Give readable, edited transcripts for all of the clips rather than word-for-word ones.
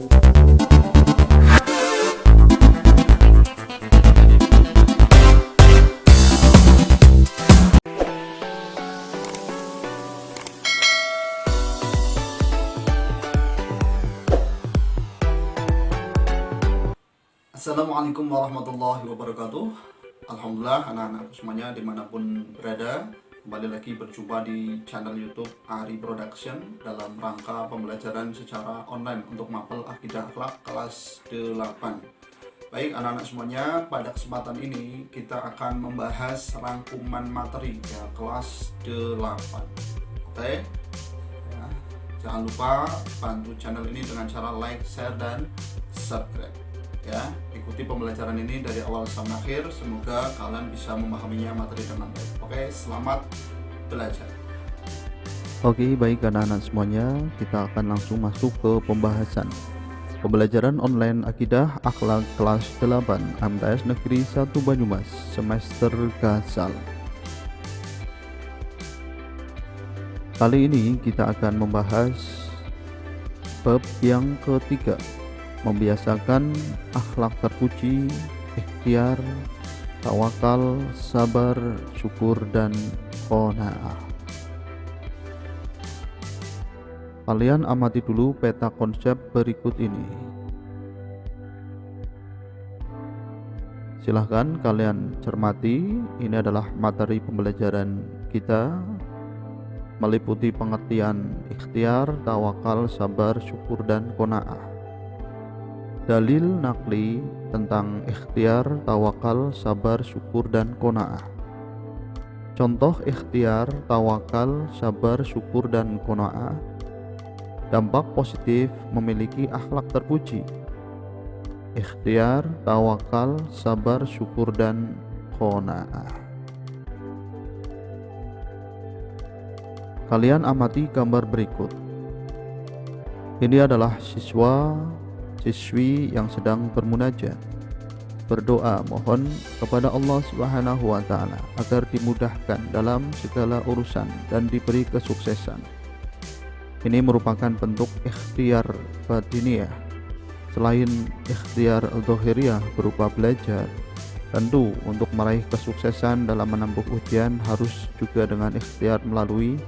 Assalamualaikum warahmatullahi wabarakatuh. Alhamdulillah anak-anak semuanya dimanapun berada, kembali lagi berjumpa di channel YouTube Ari Production dalam rangka pembelajaran secara online untuk mapel akidah akhlak kelas 8. Baik anak-anak semuanya, pada kesempatan ini kita akan membahas rangkuman materi ya, kelas 8. Oke ya, jangan lupa bantu channel ini dengan cara like, share, dan subscribe ya. Ikuti pembelajaran ini dari awal sampai akhir, semoga kalian bisa memahaminya materi dengan baik. Oke, selamat belajar. Oke, baik anak-anak semuanya, kita akan langsung masuk ke pembahasan pembelajaran online akidah akhlak kelas 8 MTS Negeri 1 Banyumas semester Gasal. Kali ini kita akan membahas bab yang ketiga, membiasakan akhlak terpuji, ikhtiar, tawakal, sabar, syukur, dan qanaah. Kalian amati dulu peta konsep berikut ini. Silahkan kalian cermati, ini adalah materi pembelajaran kita, meliputi pengertian ikhtiar, tawakal, sabar, syukur, dan qanaah. Dalil nakli tentang ikhtiar, tawakal, sabar, syukur, dan qanaah. Contoh ikhtiar, tawakal, sabar, syukur, dan qanaah. Dampak positif memiliki akhlak terpuji. Ikhtiar, tawakal, sabar, syukur, dan qanaah. Kalian amati gambar berikut. Ini adalah siswi yang sedang bermunajat, berdoa mohon kepada Allah Subhanahu wa Ta'ala agar dimudahkan dalam segala urusan dan diberi kesuksesan. Ini merupakan bentuk ikhtiar batiniah. Selain ikhtiar zahiriyah berupa belajar, tentu untuk meraih kesuksesan dalam menempuh ujian harus juga dengan ikhtiar melalui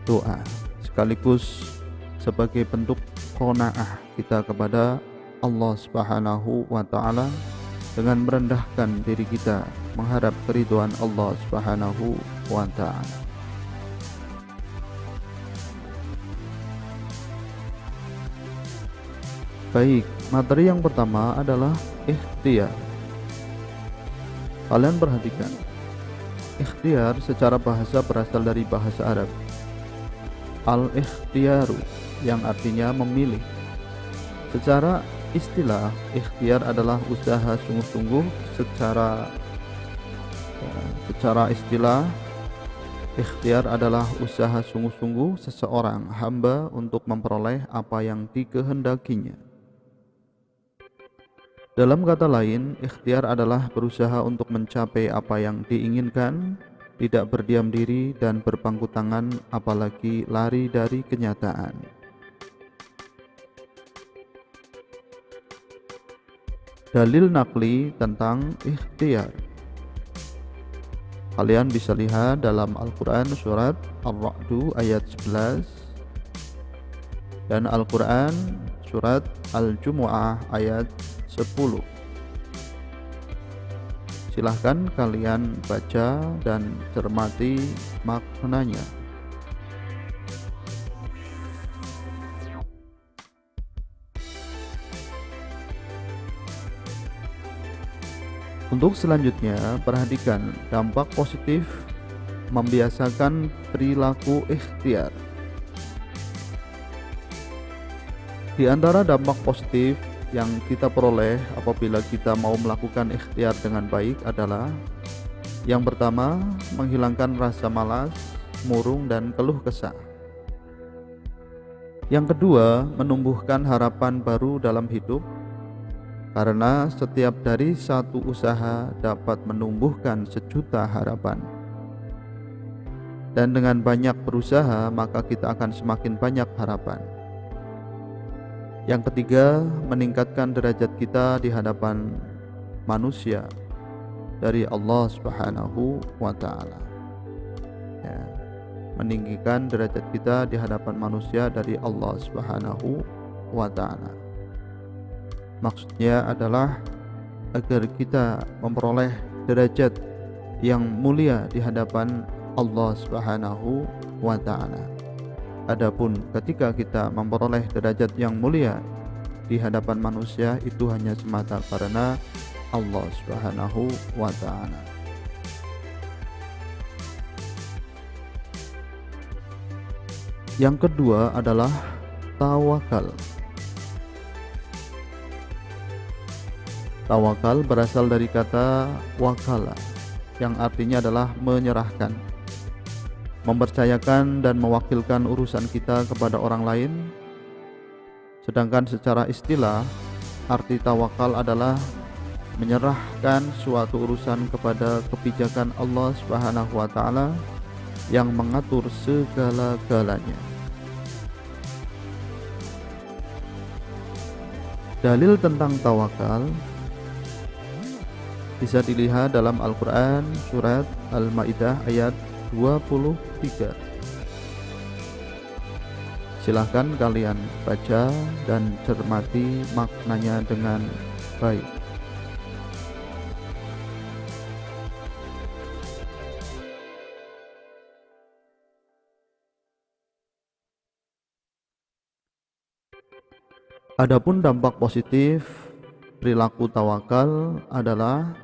doa, sekaligus sebagai bentuk qanaah kita kepada Allah Subhanahu wa Ta'ala dengan merendahkan diri kita mengharap keridhaan Allah Subhanahu wa Ta'ala. Baik, materi yang pertama adalah ikhtiar. Kalian perhatikan, ikhtiar secara bahasa berasal dari bahasa Arab al-ikhtiaru yang artinya memilih. Secara istilah, ikhtiar adalah usaha sungguh-sungguh. Secara istilah, ikhtiar adalah usaha sungguh-sungguh seseorang hamba untuk memperoleh apa yang dikehendakinya. Dalam kata lain, ikhtiar adalah berusaha untuk mencapai apa yang diinginkan, tidak berdiam diri dan berpangku tangan, apalagi lari dari kenyataan. Dalil nakli tentang ikhtiar. Kalian bisa lihat dalam Al-Quran surat Ar-Ra'du ayat 11 dan Al-Quran surat Al-Jumu'ah ayat 10. Silahkan kalian baca dan cermati maknanya. Untuk selanjutnya, perhatikan dampak positif membiasakan perilaku ikhtiar. Di antara dampak positif yang kita peroleh apabila kita mau melakukan ikhtiar dengan baik adalah yang pertama, menghilangkan rasa malas, murung, dan keluh kesah. Yang kedua, menumbuhkan harapan baru dalam hidup, karena setiap dari satu usaha dapat menumbuhkan sejuta harapan. Dan dengan banyak berusaha, maka kita akan semakin banyak harapan. Yang ketiga, meningkatkan derajat kita di hadapan manusia dari Allah Subhanahu wa taala. Ya, meninggikan derajat kita di hadapan manusia dari Allah Subhanahu wa taala. Maksudnya adalah agar kita memperoleh derajat yang mulia di hadapan Allah Subhanahu wa taala. Adapun ketika kita memperoleh derajat yang mulia di hadapan manusia, itu hanya semata karena Allah Subhanahu wa taala. Yang kedua adalah tawakal. Tawakal berasal dari kata wakala, yang artinya adalah menyerahkan, mempercayakan dan mewakilkan urusan kita kepada orang lain. Sedangkan secara istilah, arti tawakal adalah menyerahkan suatu urusan kepada kebijakan Allah Subhanahu wa taala yang mengatur segala-galanya. Dalil tentang tawakal bisa dilihat dalam Al-Quran surat Al-Ma'idah ayat 23. Silahkan kalian baca dan cermati maknanya dengan baik. Adapun dampak positif perilaku tawakal adalah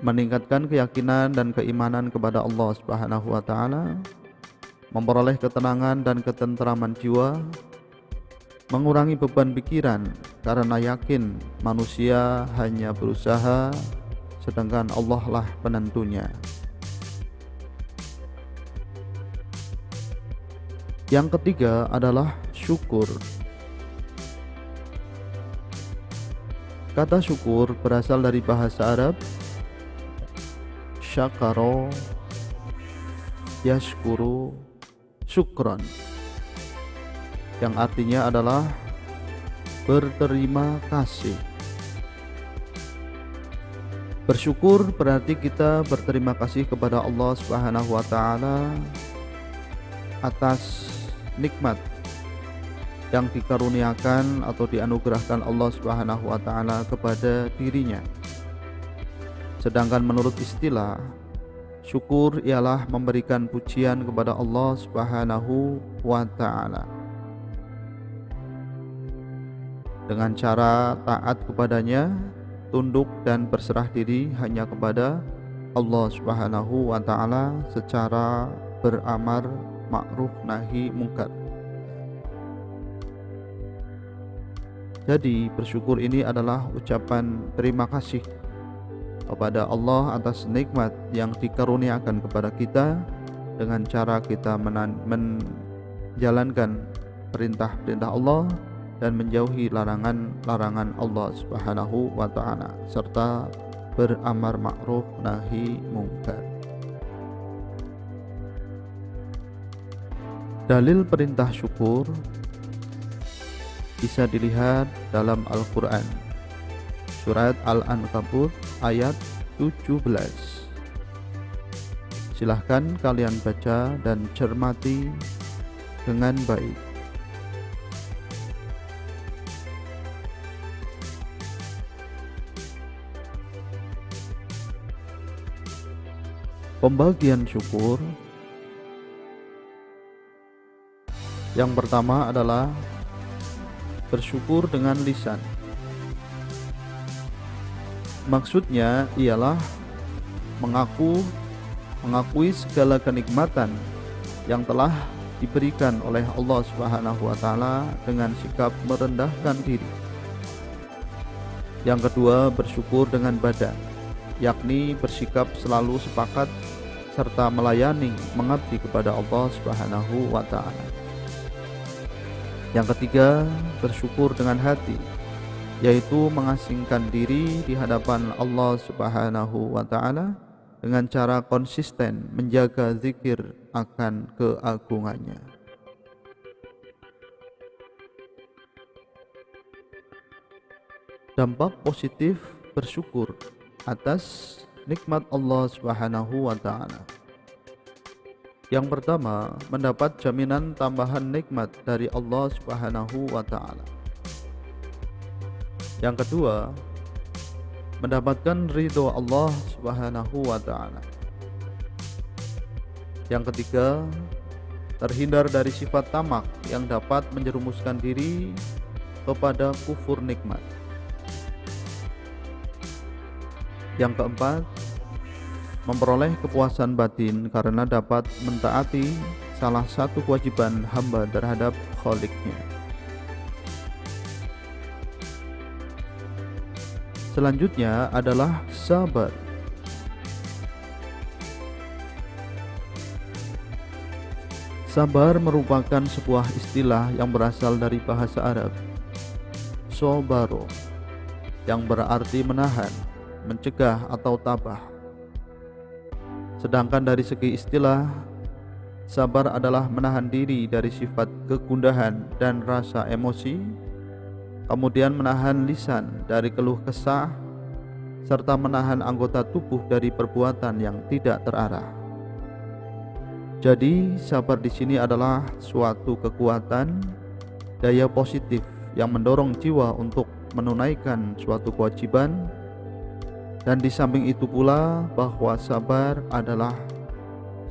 meningkatkan keyakinan dan keimanan kepada Allah Subhanahu wa taala, memperoleh ketenangan dan ketentraman jiwa, mengurangi beban pikiran karena yakin manusia hanya berusaha sedangkan Allah lah penentunya. Yang ketiga adalah syukur. Kata syukur berasal dari bahasa Arab syakaro yashkuru syukron, yang artinya adalah berterima kasih. Bersyukur berarti kita berterima kasih kepada Allah Subhanahu wa taala atas nikmat yang dikaruniakan atau dianugerahkan Allah Subhanahu wa taala kepada dirinya. Sedangkan menurut istilah, syukur ialah memberikan pujian kepada Allah Subhanahu wa taala dengan cara taat kepadanya, tunduk dan berserah diri hanya kepada Allah Subhanahu wa taala secara beramar ma'ruf nahi mungkar. Jadi bersyukur ini adalah ucapan terima kasih kepada Allah atas nikmat yang dikaruniakan kepada kita dengan cara kita menjalankan perintah-perintah Allah dan menjauhi larangan-larangan Allah Subhanahu wa taala serta beramar ma'ruf nahi mungkar. Dalil perintah syukur bisa dilihat dalam Al-Quran surat Al-Ankabut ayat 17. Silahkan kalian baca dan cermati dengan baik. Pembagian syukur yang pertama adalah bersyukur dengan lisan. Maksudnya ialah mengakui segala kenikmatan yang telah diberikan oleh Allah Subhanahu wa taala dengan sikap merendahkan diri. Yang kedua, bersyukur dengan badan, yakni bersikap selalu sepakat serta melayani mengabdi kepada Allah Subhanahu wa taala. Yang ketiga, bersyukur dengan hati, yaitu mengasingkan diri di hadapan Allah Subhanahu wa taala dengan cara konsisten menjaga zikir akan keagungannya. Dampak positif bersyukur atas nikmat Allah Subhanahu wa taala. Yang pertama, mendapat jaminan tambahan nikmat dari Allah Subhanahu wa taala. Yang kedua, mendapatkan ridho Allah Subhanahu wa taala. Yang ketiga, terhindar dari sifat tamak yang dapat menjerumuskan diri kepada kufur nikmat. Yang keempat, memperoleh kepuasan batin karena dapat mentaati salah satu kewajiban hamba terhadap Khalik-Nya. Selanjutnya adalah sabar. Sabar merupakan sebuah istilah yang berasal dari bahasa Arab sobaro, yang berarti menahan, mencegah atau tabah. Sedangkan dari segi istilah, sabar adalah menahan diri dari sifat kegundahan dan rasa emosi, kemudian menahan lisan dari keluh kesah, serta menahan anggota tubuh dari perbuatan yang tidak terarah. Jadi, sabar di sini adalah suatu kekuatan, daya positif yang mendorong jiwa untuk menunaikan suatu kewajiban. Dan di samping itu pula bahwa sabar adalah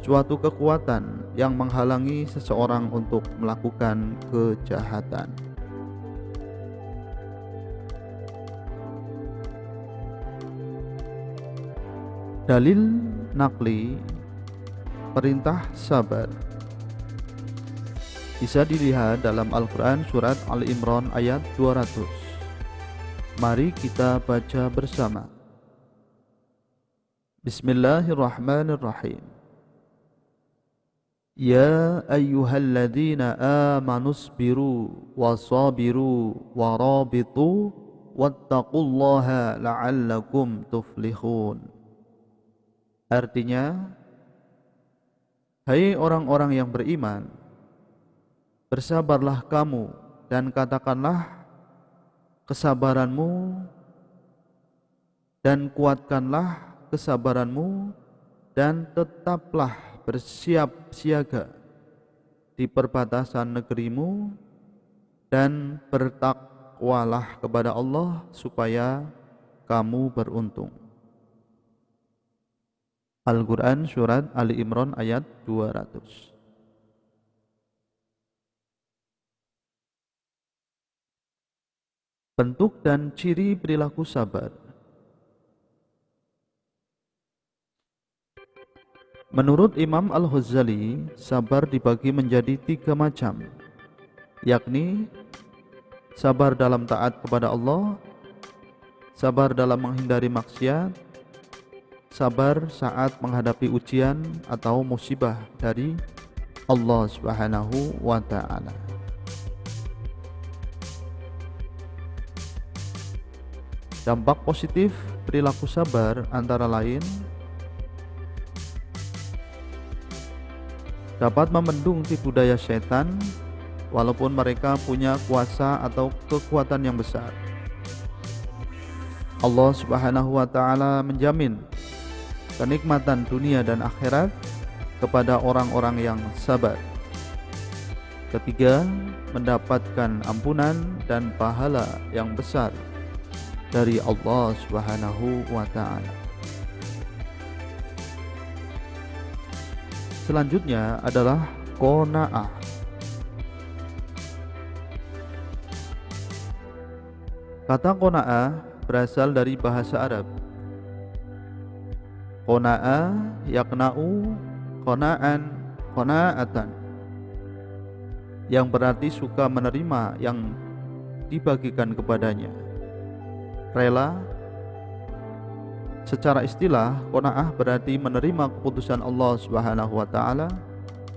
suatu kekuatan yang menghalangi seseorang untuk melakukan kejahatan. Dalil nakli perintah sabar bisa dilihat dalam Al-Quran surat Al-Imran ayat 200. Mari kita baca bersama. Bismillahirrahmanirrahim. Ya ayyuhalladzina amanu sabiru wasabiru warabitu wattaqullaha la'allakum tuflihun. Artinya, hai orang-orang yang beriman, bersabarlah kamu dan katakanlah kesabaranmu dan kuatkanlah kesabaranmu dan tetaplah bersiap siaga di perbatasan negerimu dan bertakwalah kepada Allah supaya kamu beruntung. Al-Quran surat Ali Imran ayat 200. Bentuk dan ciri perilaku sabar. Menurut Imam Al-Ghazali, sabar dibagi menjadi 3 macam, yakni sabar dalam taat kepada Allah, sabar dalam menghindari maksiat, sabar saat menghadapi ujian atau musibah dari Allah Subhanahu wa ta'ala. Dampak positif perilaku sabar antara lain dapat membendung tipu daya setan walaupun mereka punya kuasa atau kekuatan yang besar. Allah Subhanahu wa ta'ala menjamin kenikmatan dunia dan akhirat kepada orang-orang yang sabar. Ketiga, mendapatkan ampunan dan pahala yang besar dari Allah Subhanahu wa ta'ala. Selanjutnya adalah qanaah. Kata qanaah berasal dari bahasa Arab. Qana'a yaqna'u qana'an qana'atan, yang berarti suka menerima yang dibagikan kepadanya, rela. Secara istilah, qanaah berarti menerima keputusan Allah Subhanahu wa ta'ala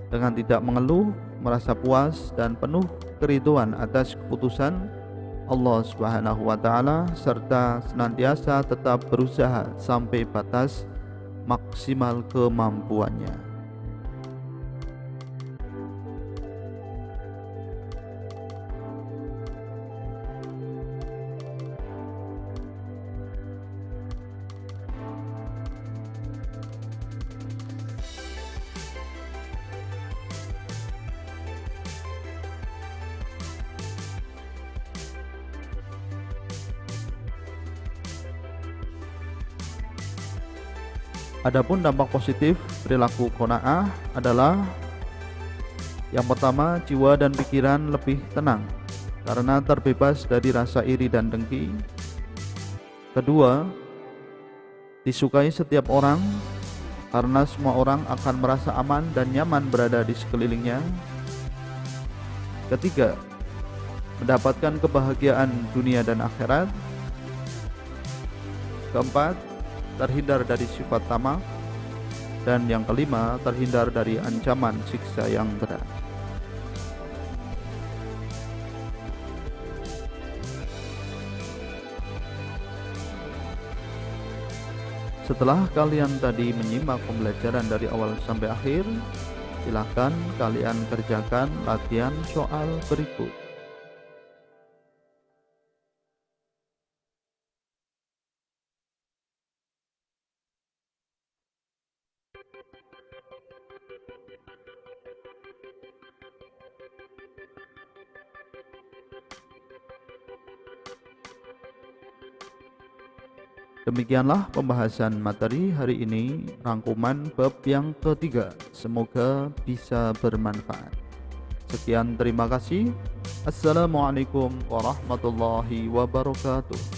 dengan tidak mengeluh, merasa puas dan penuh keridhaan atas keputusan Allah Subhanahu wa ta'ala, serta senantiasa tetap berusaha sampai batas maksimal kemampuannya. Adapun dampak positif perilaku qanaah adalah yang pertama, jiwa dan pikiran lebih tenang karena terbebas dari rasa iri dan dengki. Kedua, disukai setiap orang karena semua orang akan merasa aman dan nyaman berada di sekelilingnya. Ketiga, mendapatkan kebahagiaan dunia dan akhirat. Keempat, terhindar dari sifat tamak. Dan yang kelima, terhindar dari ancaman siksa yang berat. Setelah kalian tadi menyimak pembelajaran dari awal sampai akhir, silakan kalian kerjakan latihan soal berikut. Demikianlah pembahasan materi hari ini, rangkuman bab yang ketiga. Semoga bisa bermanfaat. Sekian, terima kasih. Assalamualaikum warahmatullahi wabarakatuh.